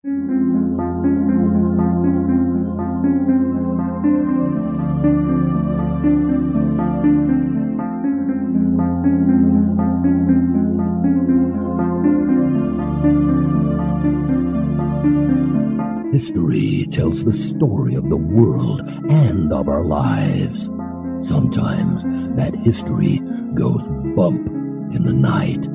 History tells the story of the world and of our lives. Sometimes that history goes bump in the night.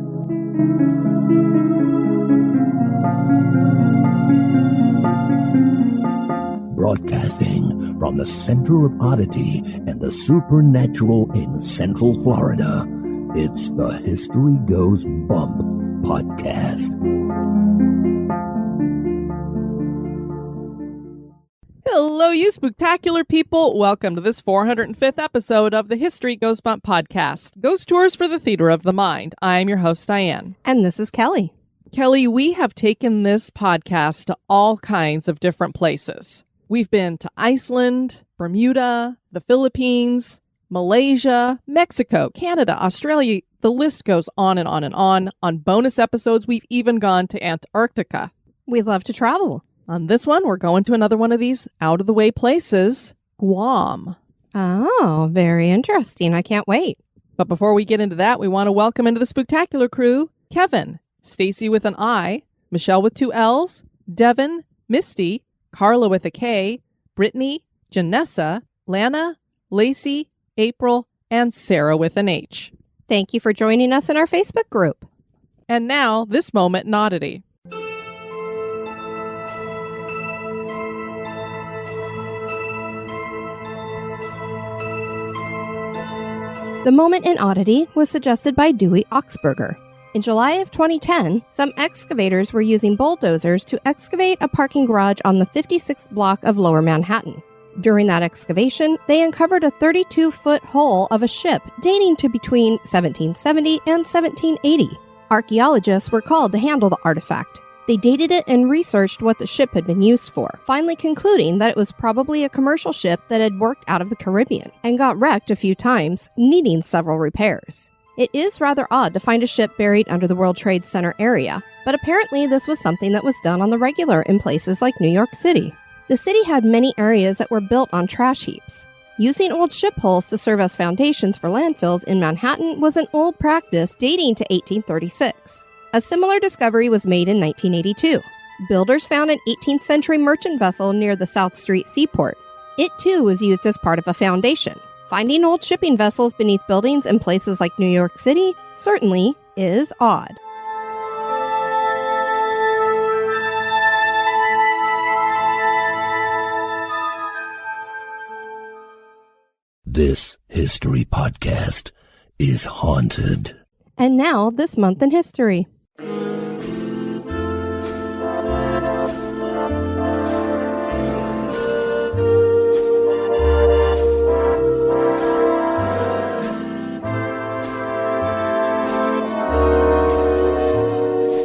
Broadcasting from the center of Oddity and the supernatural in Central Florida, it's the History Goes Bump podcast. Hello, you spooktacular people. Welcome to this 405th episode of the History Goes Bump podcast, Ghost Tours for the Theater of the Mind. I'm your host, Diane. And this is Kelly. Kelly, we have taken this podcast to all kinds of different places. We've been to Iceland, Bermuda, the Philippines, Malaysia, Mexico, Canada, Australia. The list goes on and on and on. On bonus episodes, we've even gone to Antarctica. We love to travel. On this one, we're going to another one of these out-of-the-way places, Guam. Oh, very interesting. I can't wait. But before we get into that, we want to welcome into the Spooktacular crew, Kevin, Stacy with an I, Michelle with 2 L's, Devin, Misty, Carla with a K, Brittany, Janessa, Lana, Lacey, April, and Sarah with an H. Thank you for joining us in our Facebook group. And now, this moment in Oddity. The moment in Oddity was suggested by Duey Oxberger. In July of 2010, some excavators were using bulldozers to excavate a parking garage on the 56th block of Lower Manhattan. During that excavation, they uncovered a 32-foot hole of a ship dating to between 1770 and 1780. Archaeologists were called to handle the artifact. They dated it and researched what the ship had been used for, finally concluding that it was probably a commercial ship that had worked out of the Caribbean and got wrecked a few times, needing several repairs. It is rather odd to find a ship buried under the World Trade Center area, but apparently this was something that was done on the regular in places like New York City. The city had many areas that were built on trash heaps. Using old ship hulls to serve as foundations for landfills in Manhattan was an old practice dating to 1836. A similar discovery was made in 1982. Builders found an 18th century merchant vessel near the South Street seaport. It too was used as part of a foundation. Finding old shipping vessels beneath buildings in places like New York City certainly is odd. This history podcast is haunted. And now, this month in history.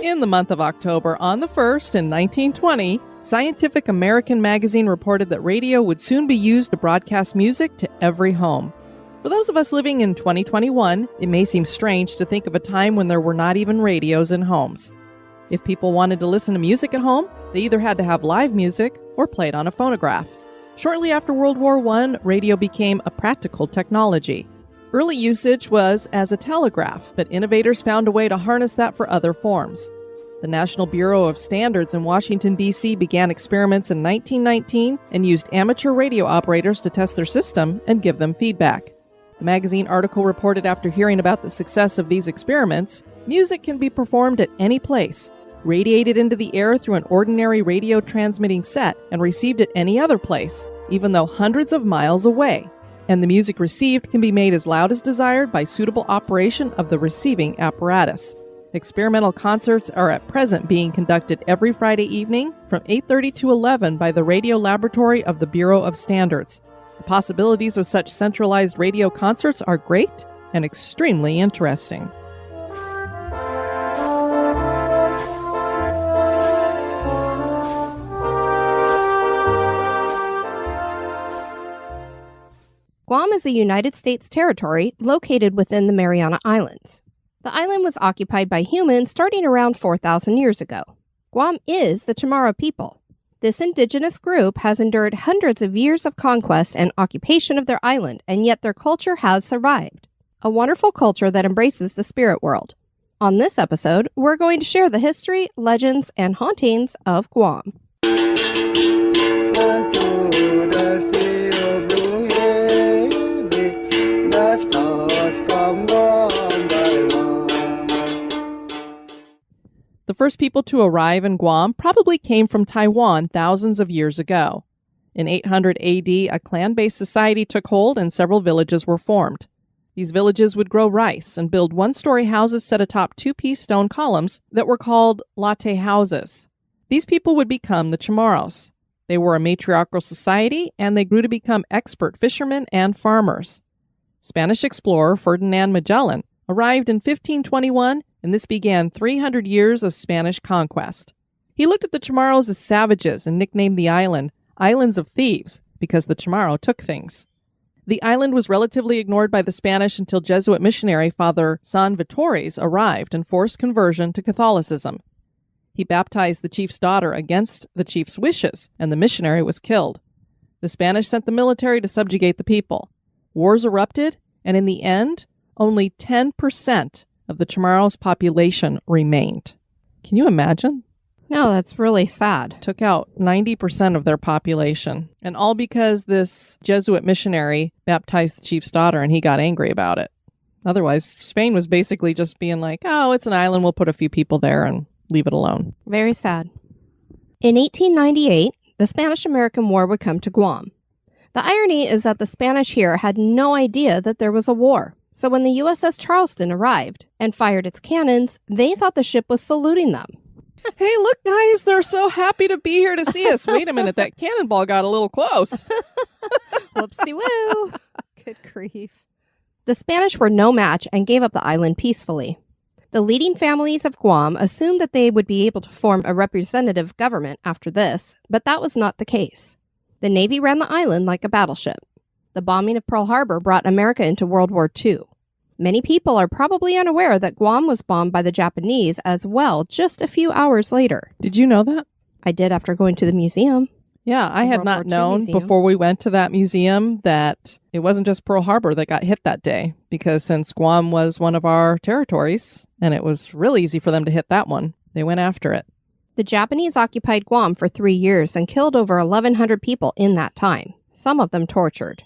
In the month of October, on the 1st in 1920, Scientific American magazine reported that radio would soon be used to broadcast music to every home. For those of us living in 2021, it may seem strange to think of a time when there were not even radios in homes. If people wanted to listen to music at home, they either had to have live music or play it on a phonograph. Shortly after World War I, radio became a practical technology. Early usage was as a telegraph, but innovators found a way to harness that for other forms. The National Bureau of Standards in Washington, D.C. began experiments in 1919 and used amateur radio operators to test their system and give them feedback. The magazine article reported after hearing about the success of these experiments, music can be performed at any place, radiated into the air through an ordinary radio transmitting set, and received at any other place, even though hundreds of miles away. And the music received can be made as loud as desired by suitable operation of the receiving apparatus. Experimental concerts are at present being conducted every Friday evening from 8:30 to 11 by the Radio Laboratory of the Bureau of Standards. The possibilities of such centralized radio concerts are great and extremely interesting. Guam is a United States territory located within the Mariana Islands. The island was occupied by humans starting around 4,000 years ago. Guam is the Chamarro people. This indigenous group has endured hundreds of years of conquest and occupation of their island, and yet their culture has survived. A wonderful culture that embraces the spirit world. On this episode, we're going to share the history, legends, and hauntings of Guam. The first people to arrive in Guam probably came from Taiwan thousands of years ago. In 800 AD, a clan-based society took hold and several villages were formed. These villages would grow rice and build one-story houses set atop two-piece stone columns that were called latte houses. These people would become the Chamarros. They were a matriarchal society, and they grew to become expert fishermen and farmers. Spanish explorer Ferdinand Magellan arrived in 1521, and this began 300 years of Spanish conquest. He looked at the Chamarros as savages and nicknamed the island Islands of Thieves because the Chamarro took things. The island was relatively ignored by the Spanish until Jesuit missionary Father San Vitores arrived and forced conversion to Catholicism. He baptized the chief's daughter against the chief's wishes, and the missionary was killed. The Spanish sent the military to subjugate the people. Wars erupted, and in the end, only 10% of the Chamarros' population remained. Can you imagine? No, that's really sad. Took out 90% of their population. And all because this Jesuit missionary baptized the chief's daughter and he got angry about it. Otherwise, Spain was basically just being like, oh, it's an island, we'll put a few people there and leave it alone. Very sad. In 1898, the Spanish-American War would come to Guam. The irony is that the Spanish here had no idea that there was a war. So when the USS Charleston arrived and fired its cannons, they thought the ship was saluting them. Hey, look, guys, they're so happy to be here to see us. Wait a minute, that cannonball got a little close. Whoopsie-woo. Good grief. The Spanish were no match and gave up the island peacefully. The leading families of Guam assumed that they would be able to form a representative government after this, but that was not the case. The Navy ran the island like a battleship. The bombing of Pearl Harbor brought America into World War II. Many people are probably unaware that Guam was bombed by the Japanese as well just a few hours later. Did you know that? I did after going to the museum. Yeah, I had not known before we went to that museum that it wasn't just Pearl Harbor that got hit that day, because since Guam was one of our territories and it was really easy for them to hit that one, they went after it. The Japanese occupied Guam for 3 years and killed over 1,100 people in that time, some of them tortured.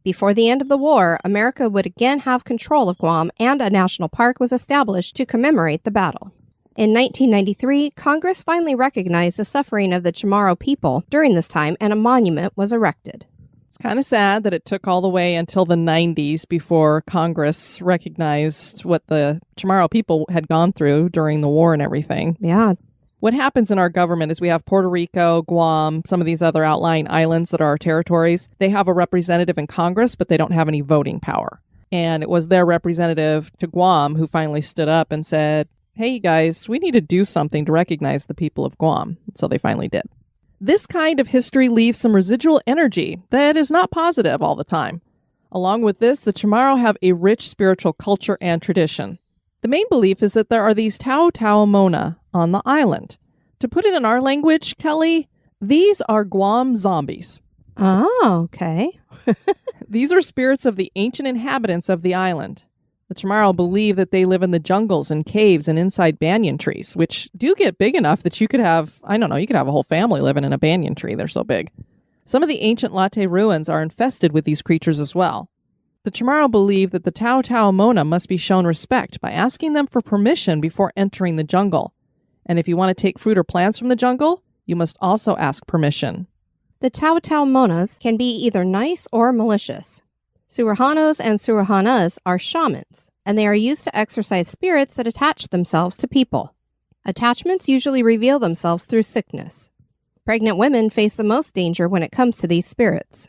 Before the end of the war, America would again have control of Guam, and a national park was established to commemorate the battle. In 1993, Congress finally recognized the suffering of the Chamarro people during this time, and a monument was erected. It's kind of sad that it took all the way until the 90s before Congress recognized what the Chamarro people had gone through during the war and everything. Yeah. What happens in our government is we have Puerto Rico, Guam, some of these other outlying islands that are our territories. They have a representative in Congress, but they don't have any voting power. And it was their representative to Guam who finally stood up and said, hey, you guys, we need to do something to recognize the people of Guam. So they finally did. This kind of history leaves some residual energy that is not positive all the time. Along with this, the Chamarro have a rich spiritual culture and tradition. The main belief is that there are these Tao Mona on the island. To put it in our language, Kelly, these are Guam zombies. Oh, okay. These are spirits of the ancient inhabitants of the island. The Chamarro believe that they live in the jungles and caves and inside banyan trees, which do get big enough that you could have, you could have a whole family living in a banyan tree. They're so big. Some of the ancient latte ruins are infested with these creatures as well. The Chamarro believe that the Tao Mona must be shown respect by asking them for permission before entering the jungle. And if you want to take fruit or plants from the jungle, you must also ask permission. The Tao Monas can be either nice or malicious. Suruhanos and Suruhanas are shamans, and they are used to exorcise spirits that attach themselves to people. Attachments usually reveal themselves through sickness. Pregnant women face the most danger when it comes to these spirits.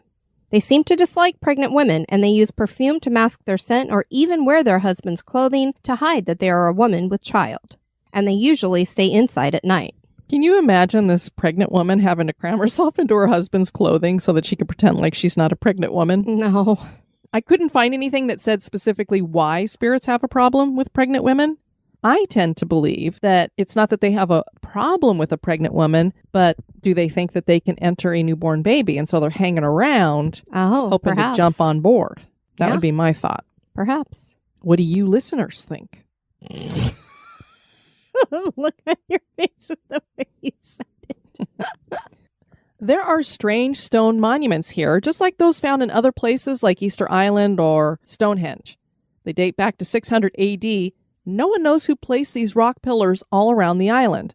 They seem to dislike pregnant women, and they use perfume to mask their scent or even wear their husband's clothing to hide that they are a woman with child. And they usually stay inside at night. Can you imagine this pregnant woman having to cram herself into her husband's clothing so that she could pretend like she's not a pregnant woman? No. I couldn't find anything that said specifically why spirits have a problem with pregnant women. I tend to believe that it's not that they have a problem with a pregnant woman, but do they think that they can enter a newborn baby? And so they're hanging around, hoping perhaps. to jump on board. That Yeah. would be my thought. Perhaps. What do you listeners think? Look at your face with the way you said it. There are strange stone monuments here, just like those found in other places like Easter Island or Stonehenge. They date back to 600 AD. No one knows who placed these rock pillars all around the island.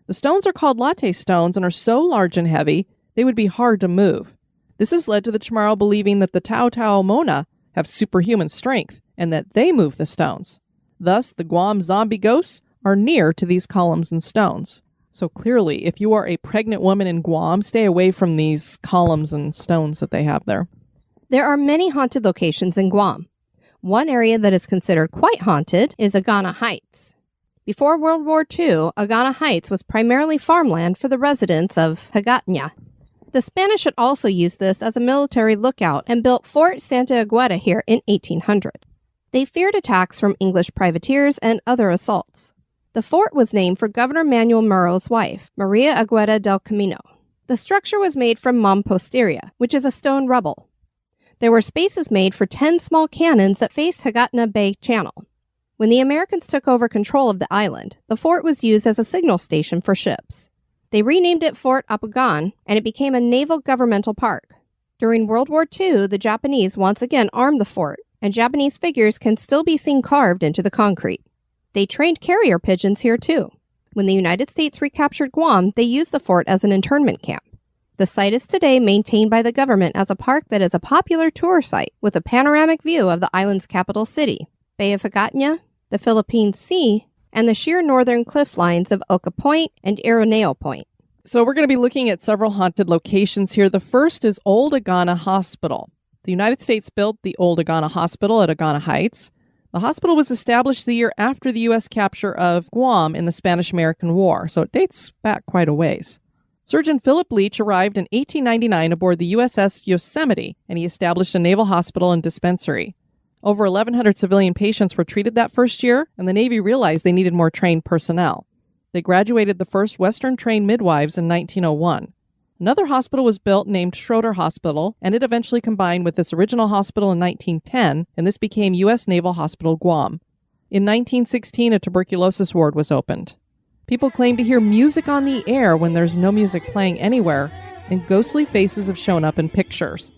The stones are called latte stones and are so large and heavy, they would be hard to move. This has led to the Chamarro believing that the Tau Tau Mona have superhuman strength and that they move the stones. Thus, the Guam zombie ghosts are near to these columns and stones. So clearly, if you are a pregnant woman in Guam, stay away from these columns and stones that they have there. There are many haunted locations in Guam. One area that is considered quite haunted is Agana Heights. Before World War II, Agana Heights was primarily farmland for the residents of Agana. The Spanish had also used this as a military lookout and built Fort Santa Agueda here in 1800. They feared attacks from English privateers and other assaults. The fort was named for Governor Manuel Murro's wife, Maria Agueda del Camino. The structure was made from mampostería, which is a stone rubble. There were spaces made for 10 small cannons that faced Hagatna Bay Channel. When the Americans took over control of the island, the fort was used as a signal station for ships. They renamed it Fort Apagan, and it became a naval governmental park. During World War II, the Japanese once again armed the fort, and Japanese figures can still be seen carved into the concrete. They trained carrier pigeons here too. When the United States recaptured Guam, they used the fort as an internment camp. The site is today maintained by the government as a park that is a popular tour site with a panoramic view of the island's capital city, Bay of Hagatna, the Philippine Sea, and the sheer northern cliff lines of Oka Point and Ironeo Point. So we're going to be looking at several haunted locations here. The first is Old Agana Hospital. The United States built the Old Agana Hospital at Agana Heights. The hospital was established the year after the U.S. capture of Guam in the Spanish-American War, so it dates back quite a ways. Surgeon Philip Leach arrived in 1899 aboard the USS Yosemite, and he established a naval hospital and dispensary. Over 1,100 civilian patients were treated that first year, and the Navy realized they needed more trained personnel. They graduated the first Western-trained midwives in 1901. Another hospital was built named Schroeder Hospital, and it eventually combined with this original hospital in 1910, and this became U.S. Naval Hospital Guam. In 1916, a tuberculosis ward was opened. People claim to hear music on the air when there's no music playing anywhere, and ghostly faces have shown up in pictures.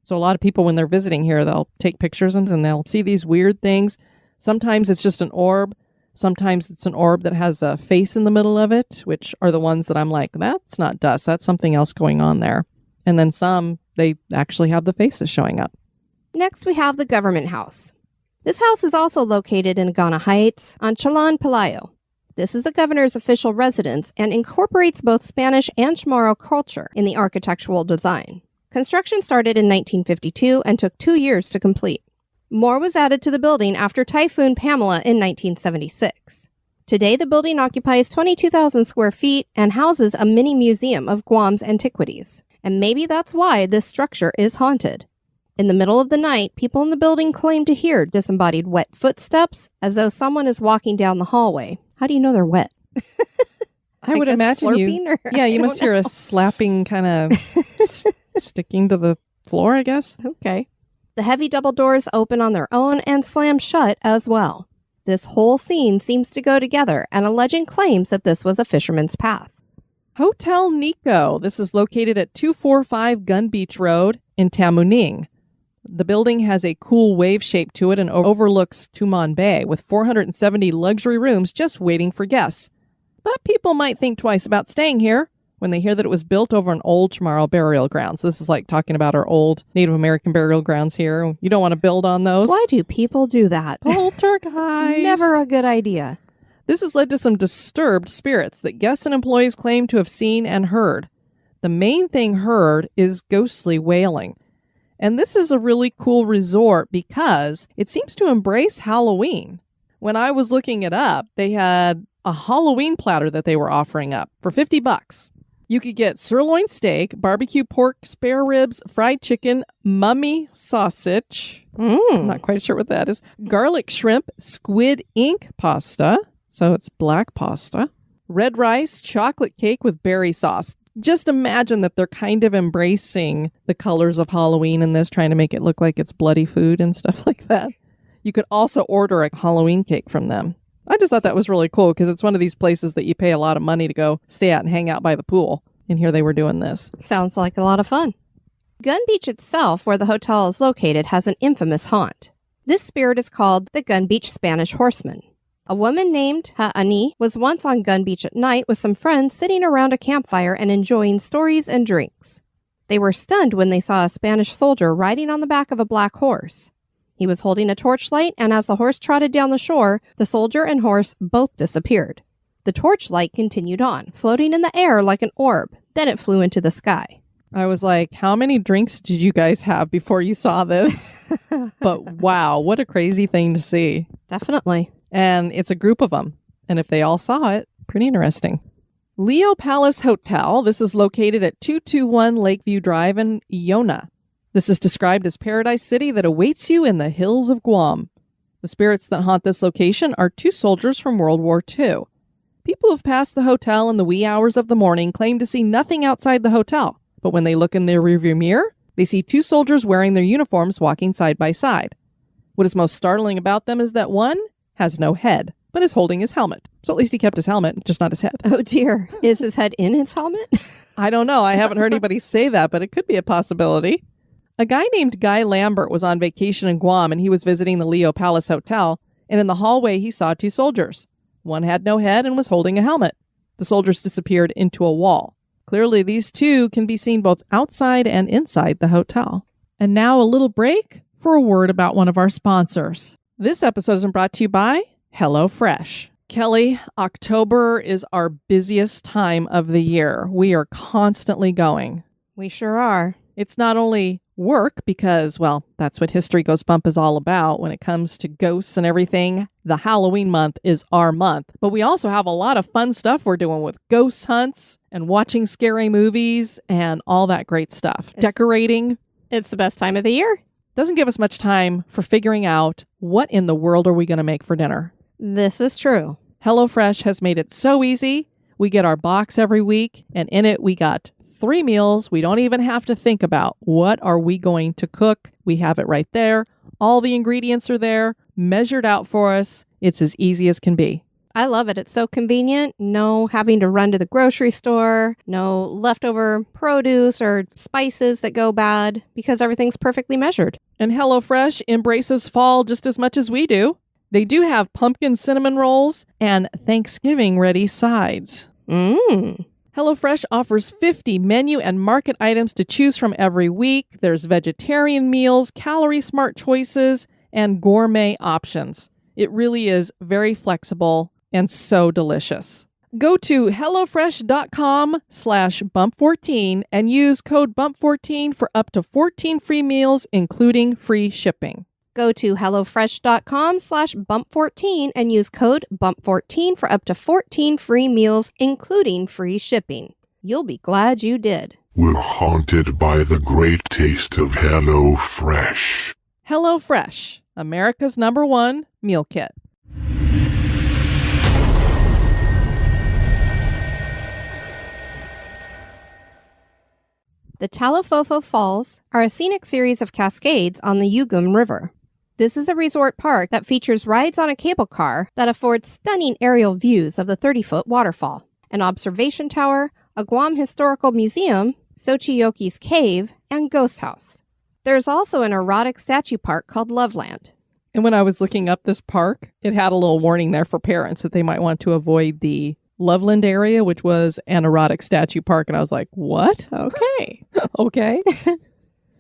So a lot of people, when they're visiting here, they'll take pictures and they'll see these weird things. Sometimes it's just an orb. Sometimes it's an orb that has a face in the middle of it, which are the ones that I'm like, that's not dust. That's something else going on there. And then some, they actually have the faces showing up. Next, we have the Government House. This house is also located in Agana Heights on Chalan Palayo. This is the governor's official residence and incorporates both Spanish and Chamarro culture in the architectural design. Construction started in 1952 and took 2 years to complete. More was added to the building after Typhoon Pamela in 1976. Today, the building occupies 22,000 square feet and houses a mini museum of Guam's antiquities. And maybe that's why this structure is haunted. In the middle of the night, people in the building claim to hear disembodied wet footsteps as though someone is walking down the hallway. How do you know they're wet? I would imagine you. Yeah, you must hear a slapping kind of sticking to the floor, I guess. Okay. The heavy double doors open on their own and slam shut as well. This whole scene seems to go together, and a legend claims that this was a fisherman's path. Hotel Nico. This is located at 245 Gun Beach Road in Tamuning. The building has a cool wave shape to it and overlooks Tumon Bay with 470 luxury rooms just waiting for guests. But people might think twice about staying here when they hear that it was built over an old Chamarro burial ground. So this is like talking about our old Native American burial grounds here. You don't want to build on those. Why do people do that? Poltergeist. It's never a good idea. This has led to some disturbed spirits that guests and employees claim to have seen and heard. The main thing heard is ghostly wailing. And this is a really cool resort because it seems to embrace Halloween. When I was looking it up, they had a Halloween platter that they were offering up for $50. You could get sirloin steak, barbecue pork, spare ribs, fried chicken, mummy sausage. I'm not quite sure what that is. Garlic shrimp, squid ink pasta, So it's black pasta. Red rice, chocolate cake with berry sauce. Just imagine that they're kind of embracing the colors of Halloween in this, trying to make it look like it's bloody food and stuff like that. You could also order a Halloween cake from them. I just thought that was really cool because it's one of these places that you pay a lot of money to go stay at and hang out by the pool. And here they were doing this. Sounds like a lot of fun. Gun Beach itself, where the hotel is located, has an infamous haunt. This spirit is called the Gun Beach Spanish Horseman. A woman named Ha'ani was once on Gun Beach at night with some friends sitting around a campfire and enjoying stories and drinks. They were stunned when they saw a Spanish soldier riding on the back of a black horse. He was holding a torchlight, and as the horse trotted down the shore, the soldier and horse both disappeared. The torchlight continued on, floating in the air like an orb. Then it flew into the sky. I was like, how many drinks did you guys have before you saw this? But wow, what a crazy thing to see. Definitely. And it's a group of them. And if they all saw it, pretty interesting. Leo Palace Hotel. This is located at 221 Lakeview Drive in Iona. This is described as Paradise City that awaits you in the hills of Guam. The spirits that haunt this location are two soldiers from World War II. People who've passed the hotel in the wee hours of the morning claim to see nothing outside the hotel. But when they look in their rearview mirror, they see two soldiers wearing their uniforms walking side by side. What is most startling about them is that one has no head, but is holding his helmet. So at least he kept his helmet, just not his head. Oh dear. Is his head in his helmet? I don't know. I haven't heard anybody say that, but it could be a possibility. A guy named Guy Lambert was on vacation in Guam, and he was visiting the Leo Palace Hotel, and in the hallway he saw two soldiers. One had no head and was holding a helmet. The soldiers disappeared into a wall. Clearly, these two can be seen both outside and inside the hotel. And now a little break for a word about one of our sponsors. This episode is brought to you by HelloFresh. Kelly, October is our busiest time of the year. We are constantly going. We sure are. It's not only work because, well, that's what History Goes Bump is all about when it comes to ghosts and everything. The Halloween month is our month. But we also have a lot of fun stuff we're doing with ghost hunts and watching scary movies and all that great stuff. Decorating. It's the best time of the year. Doesn't give us much time for figuring out what in the world are we going to make for dinner. This is true. HelloFresh has made it so easy. We get our box every week, and in it we got 3 meals. We don't even have to think about what are we going to cook. We have it right there. All the ingredients are there, measured out for us. It's as easy as can be. I love it. It's so convenient. No having to run to the grocery store, no leftover produce or spices that go bad because everything's perfectly measured. And HelloFresh embraces fall just as much as we do. They do have pumpkin cinnamon rolls and Thanksgiving-ready sides. HelloFresh offers 50 menu and market items to choose from every week. There's vegetarian meals, calorie-smart choices, and gourmet options. It really is very flexible and so delicious. Go to HelloFresh.com/bump14 and use code BUMP14 for up to 14 free meals, including free shipping. Go to HelloFresh.com/bump14 and use code BUMP14 for up to 14 free meals, including free shipping. You'll be glad you did. We're haunted by the great taste of HelloFresh. HelloFresh, America's #1 meal kit. The Talofofo Falls are a scenic series of cascades on the Yugum River. This is a resort park that features rides on a cable car that affords stunning aerial views of the 30-foot waterfall, an observation tower, a Guam Historical Museum, Xochitl Cave, and Ghost House. There's also an erotic statue park called Loveland. And when I was looking up this park, it had a little warning there for parents that they might want to avoid the Loveland area, which was an erotic statue park. And I was like, what? Okay. Okay.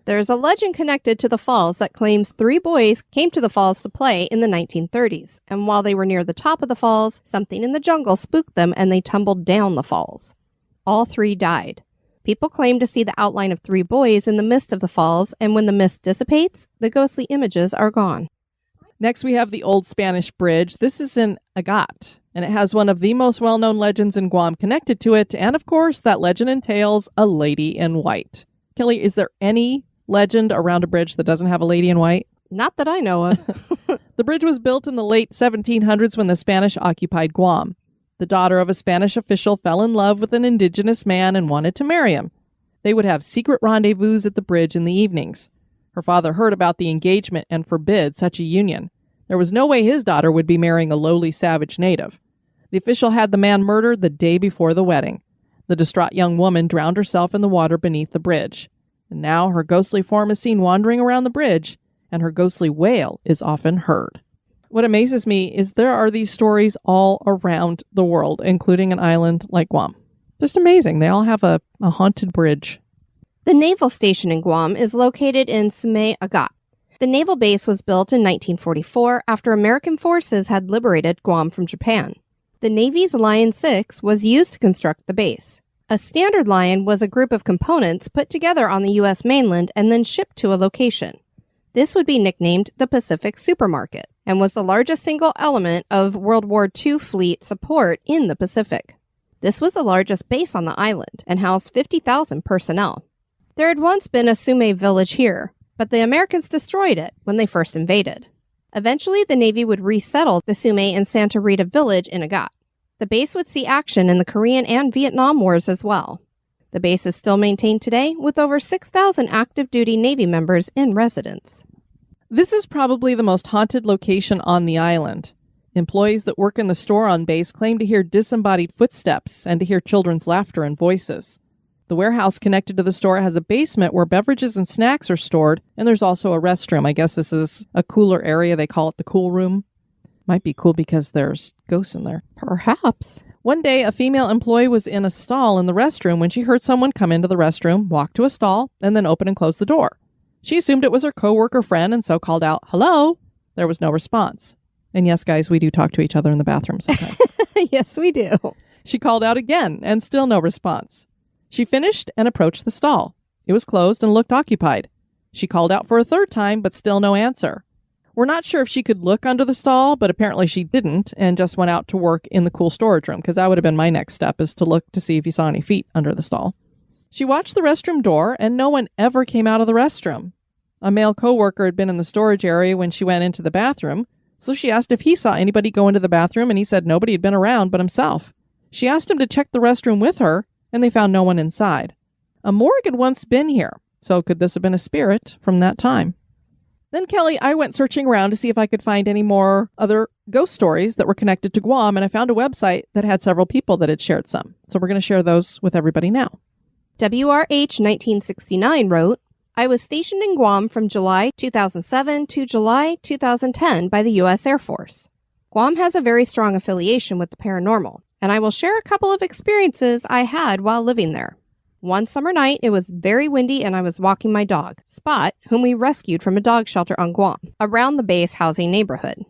There's a legend connected to the falls that claims 3 boys came to the falls to play in the 1930s. And while they were near the top of the falls, something in the jungle spooked them and they tumbled down the falls. All 3 died. People claim to see the outline of 3 boys in the mist of the falls, and when the mist dissipates, the ghostly images are gone. Next, we have the Old Spanish Bridge. This is in Agate, and it has one of the most well-known legends in Guam connected to it. And of course, that legend entails a lady in white. Kelly, is there any legend around a bridge that doesn't have a lady in white? Not that I know of. The bridge was built in the late 1700s when the Spanish occupied Guam. The daughter of a Spanish official fell in love with an indigenous man and wanted to marry him. They would have secret rendezvous at the bridge in the evenings. Her father heard about the engagement and forbid such a union. There was no way his daughter would be marrying a lowly savage native. The official had the man murdered the day before the wedding. The distraught young woman drowned herself in the water beneath the bridge. And now her ghostly form is seen wandering around the bridge, and her ghostly wail is often heard. What amazes me is there are these stories all around the world, including an island like Guam. Just amazing. They all have a haunted bridge. The Naval Station in Guam is located in Agana. The naval base was built in 1944 after American forces had liberated Guam from Japan. The Navy's Lion 6 was used to construct the base. A standard lion was a group of components put together on the U.S. mainland and then shipped to a location. This would be nicknamed the Pacific Supermarket and was the largest single element of World War II fleet support in the Pacific. This was the largest base on the island and housed 50,000 personnel. There had once been a Sume village here, but the Americans destroyed it when they first invaded. Eventually, the Navy would resettle the Sume and Santa Rita village in Agana. The base would see action in the Korean and Vietnam Wars as well. The base is still maintained today with over 6,000 active duty Navy members in residence. This is probably the most haunted location on the island. Employees that work in the store on base claim to hear disembodied footsteps and to hear children's laughter and voices. The warehouse connected to the store has a basement where beverages and snacks are stored, and there's also a restroom. I guess this is a cooler area. They call it the cool room. Might be cool because there's ghosts in there. Perhaps. One day, a female employee was in a stall in the restroom when she heard someone come into the restroom, walk to a stall, and then open and close the door. She assumed it was her coworker friend and so called out, "Hello?" There was no response. And yes, guys, we do talk to each other in the bathroom sometimes. Yes, we do. She called out again and still no response. She finished and approached the stall. It was closed and looked occupied. She called out for a third time, but still no answer. We're not sure if she could look under the stall, but apparently she didn't and just went out to work in the cool storage room, because that would have been my next step, is to look to see if you saw any feet under the stall. She watched the restroom door, and no one ever came out of the restroom. A male coworker had been in the storage area when she went into the bathroom, so she asked if he saw anybody go into the bathroom, and he said nobody had been around but himself. She asked him to check the restroom with her, and they found no one inside. A morgue had once been here, so could this have been a spirit from that time? Then, Kelly, I went searching around to see if I could find any more other ghost stories that were connected to Guam, and I found a website that had several people that had shared some. So we're going to share those with everybody now. WRH 1969 wrote, I was stationed in Guam from July 2007 to July 2010 by the U.S. Air Force. Guam has a very strong affiliation with the paranormal, and I will share a couple of experiences I had while living there. One summer night, it was very windy and I was walking my dog, Spot, whom we rescued from a dog shelter on Guam, around the base housing neighborhood.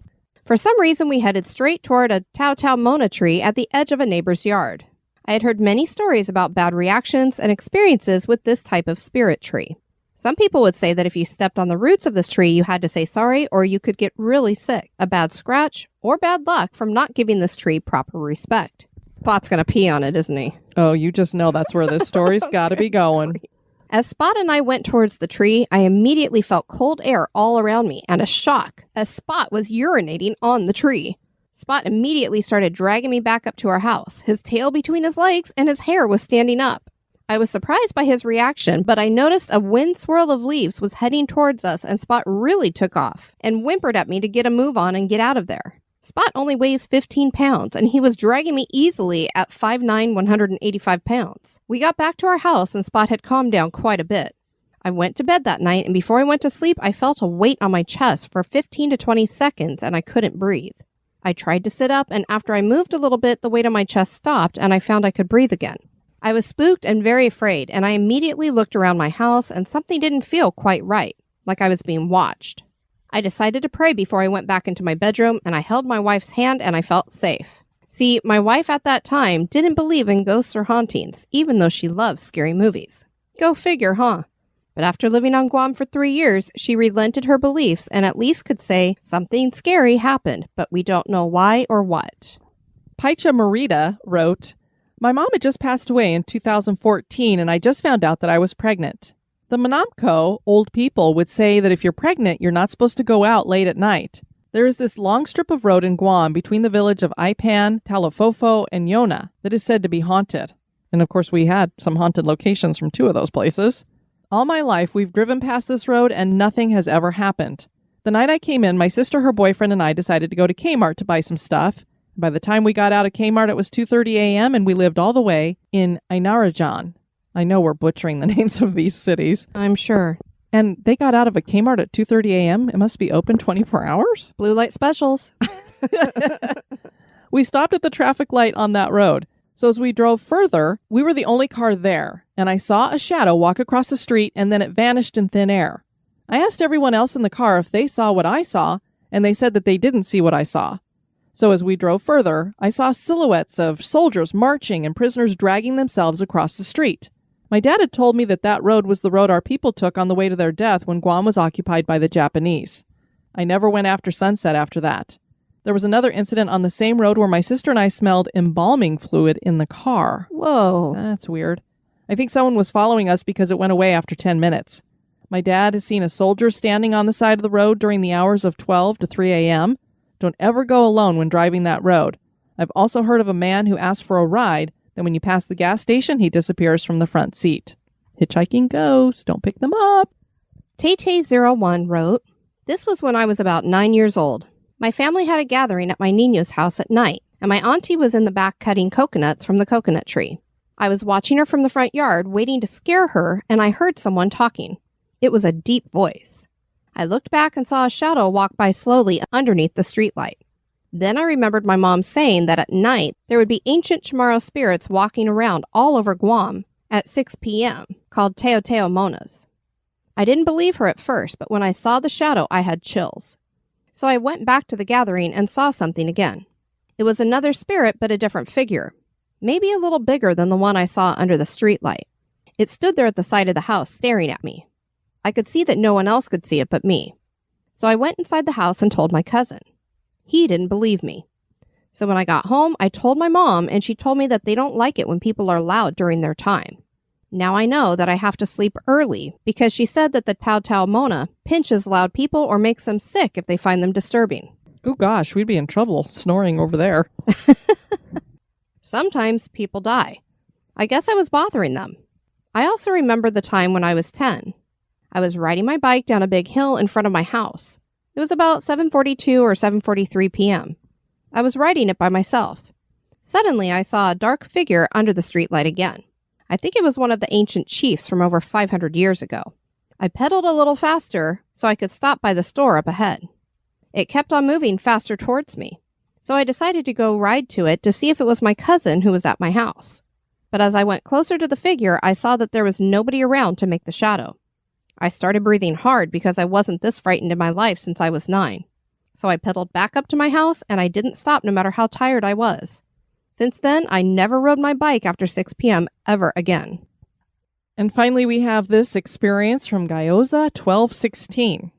For some reason, we headed straight toward a Tau Mona tree at the edge of a neighbor's yard. I had heard many stories about bad reactions and experiences with this type of spirit tree. Some people would say that if you stepped on the roots of this tree, you had to say sorry or you could get really sick, a bad scratch, or bad luck from not giving this tree proper respect. Spot's gonna pee on it, isn't he? Oh, you just know that's where this story's got to be going. As Spot and I went towards the tree, I immediately felt cold air all around me and a shock as Spot was urinating on the tree. Spot immediately started dragging me back up to our house, his tail between his legs and his hair was standing up. I was surprised by his reaction, but I noticed a wind swirl of leaves was heading towards us and Spot really took off and whimpered at me to get a move on and get out of there. Spot only weighs 15 pounds, and he was dragging me easily at 5'9", 185 pounds. We got back to our house, and Spot had calmed down quite a bit. I went to bed that night, and before I went to sleep, I felt a weight on my chest for 15 to 20 seconds, and I couldn't breathe. I tried to sit up, and after I moved a little bit, the weight on my chest stopped, and I found I could breathe again. I was spooked and very afraid, and I immediately looked around my house, and something didn't feel quite right, like I was being watched. I decided to pray before I went back into my bedroom, and I held my wife's hand and I felt safe. See, my wife at that time didn't believe in ghosts or hauntings, even though she loves scary movies. Go figure, huh? But after living on Guam for 3 years, she relented her beliefs and at least could say something scary happened, but we don't know why or what. Paicha Marita wrote, My mom had just passed away in 2014, and I just found out that I was pregnant. The Manamco, old people, would say that if you're pregnant, you're not supposed to go out late at night. There is this long strip of road in Guam between the village of Ipan, Talafofo, and Yona that is said to be haunted. And of course, we had some haunted locations from 2 of those places. All my life, we've driven past this road and nothing has ever happened. The night I came in, my sister, her boyfriend, and I decided to go to Kmart to buy some stuff. By the time we got out of Kmart, it was 2:30 a.m. and we lived all the way in Ainarajan. I know we're butchering the names of these cities. I'm sure. And they got out of a Kmart at 2:30 a.m.? It must be open 24 hours? Blue light specials. We stopped at the traffic light on that road. So as we drove further, we were the only car there, and I saw a shadow walk across the street and then it vanished in thin air. I asked everyone else in the car if they saw what I saw, and they said that they didn't see what I saw. So as we drove further, I saw silhouettes of soldiers marching and prisoners dragging themselves across the street. My dad had told me that that road was the road our people took on the way to their death when Guam was occupied by the Japanese. I never went after sunset after that. There was another incident on the same road where my sister and I smelled embalming fluid in the car. Whoa. That's weird. I think someone was following us because it went away after 10 minutes. My dad has seen a soldier standing on the side of the road during the hours of 12 to 3 a.m. Don't ever go alone when driving that road. I've also heard of a man who asks for a ride, then when you pass the gas station, he disappears from the front seat. Hitchhiking ghosts, don't pick them up. Tay01 wrote, "This was when I was about 9 years old. My family had a gathering at my Nino's house at night, and my auntie was in the back cutting coconuts from the coconut tree. I was watching her from the front yard, waiting to scare her, and I heard someone talking. It was a deep voice. I looked back and saw a shadow walk by slowly underneath the streetlight. Then I remembered my mom saying that at night there would be ancient Chamarro spirits walking around all over Guam at 6 p.m., called Teo Monas. I didn't believe her at first, but when I saw the shadow, I had chills. So I went back to the gathering and saw something again. It was another spirit, but a different figure, maybe a little bigger than the one I saw under the streetlight. It stood there at the side of the house staring at me. I could see that no one else could see it but me. So I went inside the house and told my cousin. He didn't believe me. So when I got home, I told my mom, and she told me that they don't like it when people are loud during their time. Now I know that I have to sleep early because she said that the Tao Mona pinches loud people or makes them sick if they find them disturbing." Oh gosh, we'd be in trouble snoring over there. "Sometimes people die. I guess I was bothering them. I also remember the time when I was 10. I was riding my bike down a big hill in front of my house. It was about 7:42 or 7:43 p.m. I was riding it by myself. Suddenly, I saw a dark figure under the streetlight again. I think it was one of the ancient chiefs from over 500 years ago. I pedaled a little faster so I could stop by the store up ahead. It kept on moving faster towards me, so I decided to go ride to it to see if it was my cousin who was at my house. But as I went closer to the figure, I saw that there was nobody around to make the shadow. I started breathing hard because I wasn't this frightened in my life since I was 9. So I pedaled back up to my house, and I didn't stop no matter how tired I was. Since then, I never rode my bike after 6 p.m. ever again." And finally, we have this experience from Gyoza 1216.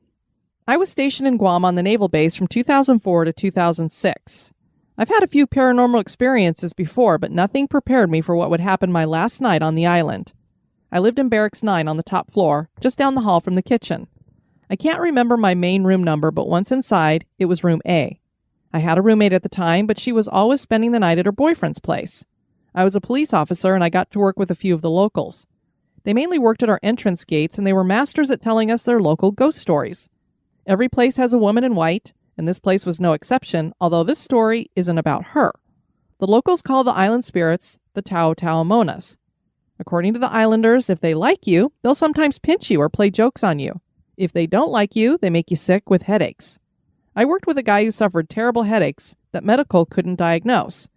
I was stationed in Guam on the naval base from 2004 to 2006. I've had a few paranormal experiences before, but nothing prepared me for what would happen my last night on the island. I lived in Barracks 9 on the top floor, just down the hall from the kitchen. I can't remember my main room number, but once inside, it was room A. I had a roommate at the time, but she was always spending the night at her boyfriend's place. I was a police officer, and I got to work with a few of the locals. They mainly worked at our entrance gates, and they were masters at telling us their local ghost stories. Every place has a woman in white, and this place was no exception, although this story isn't about her. The locals call the island spirits the Tao Monas. According to the islanders, if they like you, they'll sometimes pinch you or play jokes on you. If they don't like you, they make you sick with headaches. I worked with a guy who suffered terrible headaches that medical couldn't diagnose.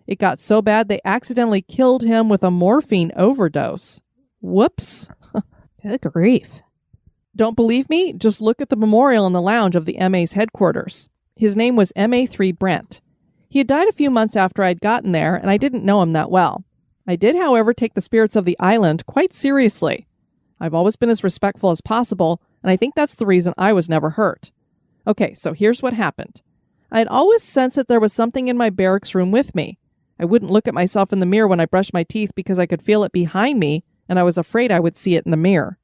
It got so bad they accidentally killed him with a morphine overdose. Whoops. Good grief. Don't believe me? Just look at the memorial in the lounge of the MA's headquarters. His name was MA3 Brent. He had died a few months after I'd gotten there, and I didn't know him that well. I did, however, take the spirits of the island quite seriously. I've always been as respectful as possible, and I think that's the reason I was never hurt. Okay, so here's what happened. I had always sensed that there was something in my barracks room with me. I wouldn't look at myself in the mirror when I brushed my teeth because I could feel it behind me, and I was afraid I would see it in the mirror.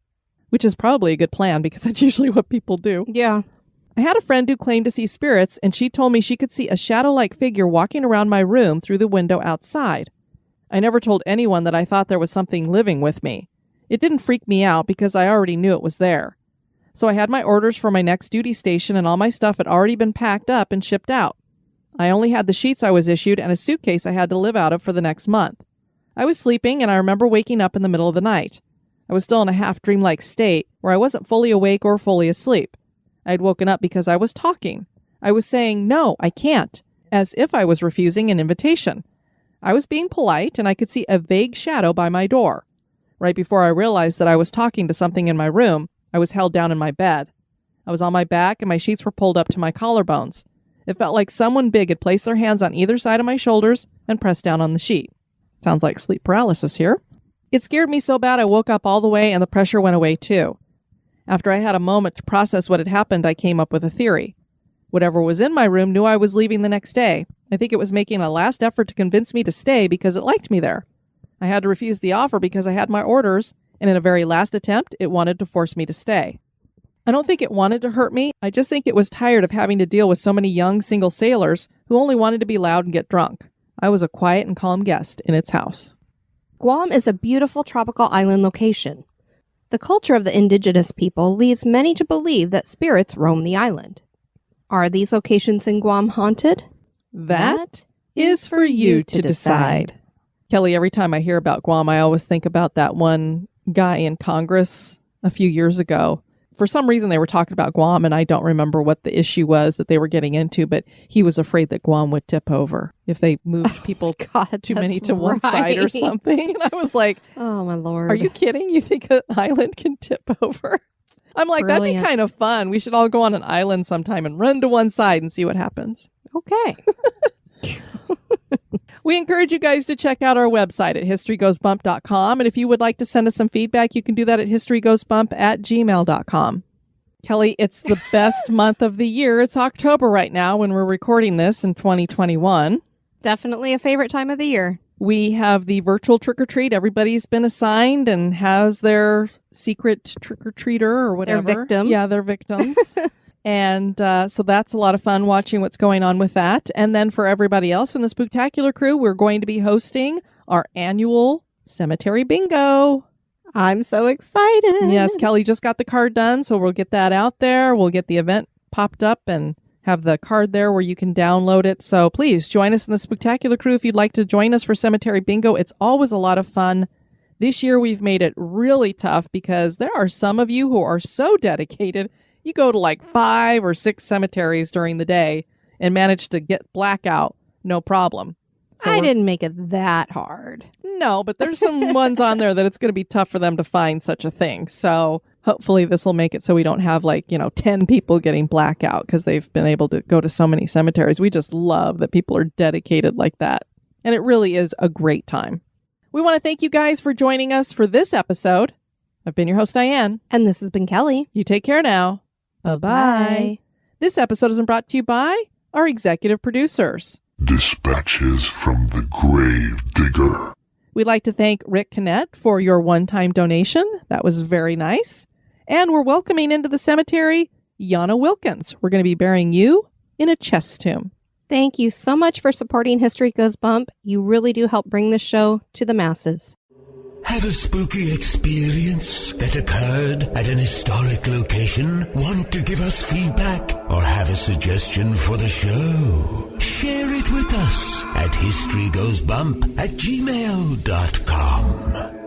which is probably a good plan because that's usually what people do. Yeah. I had a friend who claimed to see spirits, and she told me she could see a shadow-like figure walking around my room through the window outside. I never told anyone that I thought there was something living with me. It didn't freak me out because I already knew it was there. So I had my orders for my next duty station, and all my stuff had already been packed up and shipped out. I only had the sheets I was issued and a suitcase I had to live out of for the next month. I was sleeping, and I remember waking up in the middle of the night. I was still in a half-dreamlike state where I wasn't fully awake or fully asleep. I had woken up because I was talking. I was saying, "No, I can't," as if I was refusing an invitation. I was being polite, and I could see a vague shadow by my door. Right before I realized that I was talking to something in my room, I was held down in my bed. I was on my back, and my sheets were pulled up to my collarbones. It felt like someone big had placed their hands on either side of my shoulders and pressed down on the sheet. Sounds like sleep paralysis here. It scared me so bad I woke up all the way, and the pressure went away too. After I had a moment to process what had happened, I came up with a theory. Whatever was in my room knew I was leaving the next day. I think it was making a last effort to convince me to stay because it liked me there. I had to refuse the offer because I had my orders, and in a very last attempt, it wanted to force me to stay. I don't think it wanted to hurt me. I just think it was tired of having to deal with so many young single sailors who only wanted to be loud and get drunk. I was a quiet and calm guest in its house. Guam is a beautiful tropical island location. The culture of the indigenous people leads many to believe that spirits roam the island. Are these locations in Guam haunted? That is for you to decide. Kelly, every time I hear about Guam, I always think about that one guy in Congress a few years ago. For some reason, they were talking about Guam, and I don't remember what the issue was that they were getting into, but he was afraid that Guam would tip over if they moved people too many to one side or something. And I was like, oh, my Lord. Are you kidding? You think an island can tip over? I'm like, Brilliant. That'd be kind of fun. We should all go on an island sometime and run to one side and see what happens. Okay. We encourage you guys to check out our website at historygoesbump.com. And if you would like to send us some feedback, you can do that at historygoesbump@gmail.com. Kelly, it's the best month of the year. It's October right now when we're recording this in 2021. Definitely a favorite time of the year. We have the virtual trick-or-treat. Everybody's been assigned and has their secret trick-or-treater or whatever. Their victim. Yeah, their victims. And so that's a lot of fun watching what's going on with that. And then for everybody else in the Spooktacular crew, we're going to be hosting our annual Cemetery Bingo. I'm so excited. Yes, Kelly just got the card done, so we'll get that out there. We'll get the event popped up and have the card there where you can download it. So please join us in the Spooktacular crew if you'd like to join us for Cemetery Bingo. It's always a lot of fun. This year we've made it really tough because there are some of you who are so dedicated. You go to like 5 or 6 cemeteries during the day and manage to get blackout, no problem. So I didn't make it that hard. No, but there's some ones on there that it's going to be tough for them to find such a thing. So hopefully this will make it so we don't have 10 people getting blackout because they've been able to go to so many cemeteries. We just love that people are dedicated like that. And it really is a great time. We want to thank you guys for joining us for this episode. I've been your host, Diane. And this has been Kelly. You take care now. Bye-bye. This episode is brought to you by our executive producers. Dispatches from the Grave Digger. We'd like to thank Rick Kinnett for your one-time donation. That was very nice. And we're welcoming into the cemetery Yana Wilkins. We're going to be burying you in a chest tomb. Thank you so much for supporting History Goes Bump. You really do help bring this show to the masses. Have a spooky experience that occurred at an historic location? Want to give us feedback or have a suggestion for the show? Share it with us at historygoesbump@gmail.com.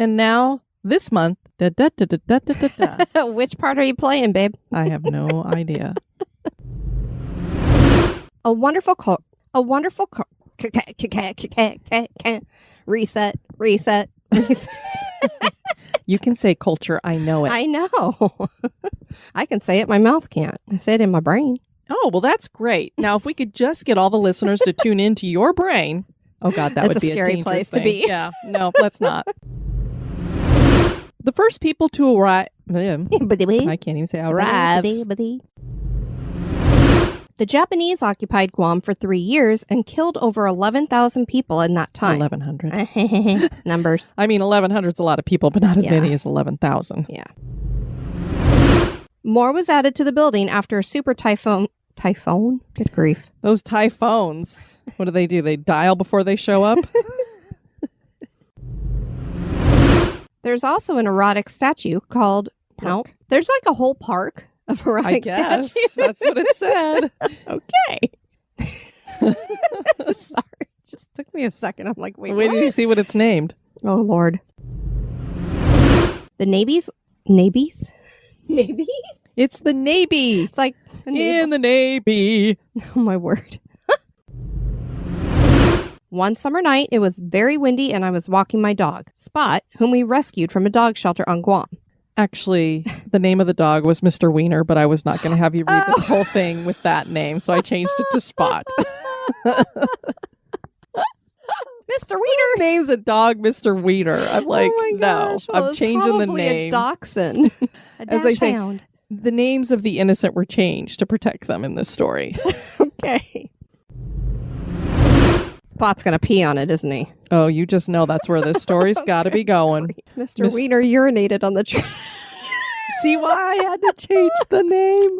And now, this month, Da, da, da, da, da, da, da, da. Which part are you playing, babe? I have no idea. A wonderful reset. You can say culture. I know it. I know. I can say it. My mouth can't. I say it in my brain. Oh, well, that's great. Now, if we could just get all the listeners to tune into your brain. Oh, God, that It's would be a scary dangerous place to thing. be. Yeah, no, let's not. The first people to arrive. I can't even say arrive. The Japanese occupied Guam for 3 years and killed over 11,000 people in that time. 1,100. Numbers. I mean, 1,100 is a lot of people, but not as Yeah. many as 11,000. Yeah. More was added to the building after a super typhoon? Good grief. Those typhoons. What do? They dial before they show up? There's also an erotic statue called... No, there's like a whole park of I erotic guess. statues. That's what it said. Okay. Sorry. It just took me a second. I'm like, wait, Wait what? till you see what it's named. Oh, Lord. The Navy's? Navy's? Navy? It's the Navy. It's like... In the Navy. Oh, my word. One summer night, it was very windy and I was walking my dog, Spot, whom we rescued from a dog shelter on Guam. Actually, the name of the dog was Mr. Wiener, but I was not going to have you read the whole thing with that name, so I changed it to Spot. Mr. Wiener! Name's a dog Mr. Wiener. I'm like, oh my no, gosh. Well, I'm it's changing the probably name. A dachshund. As they say, the names of the innocent were changed to protect them in this story. Okay. Spot's going to pee on it, isn't he? Oh, you just know that's where this story's got to be going. Mr. Wiener urinated on the tree. See why I had to change the name?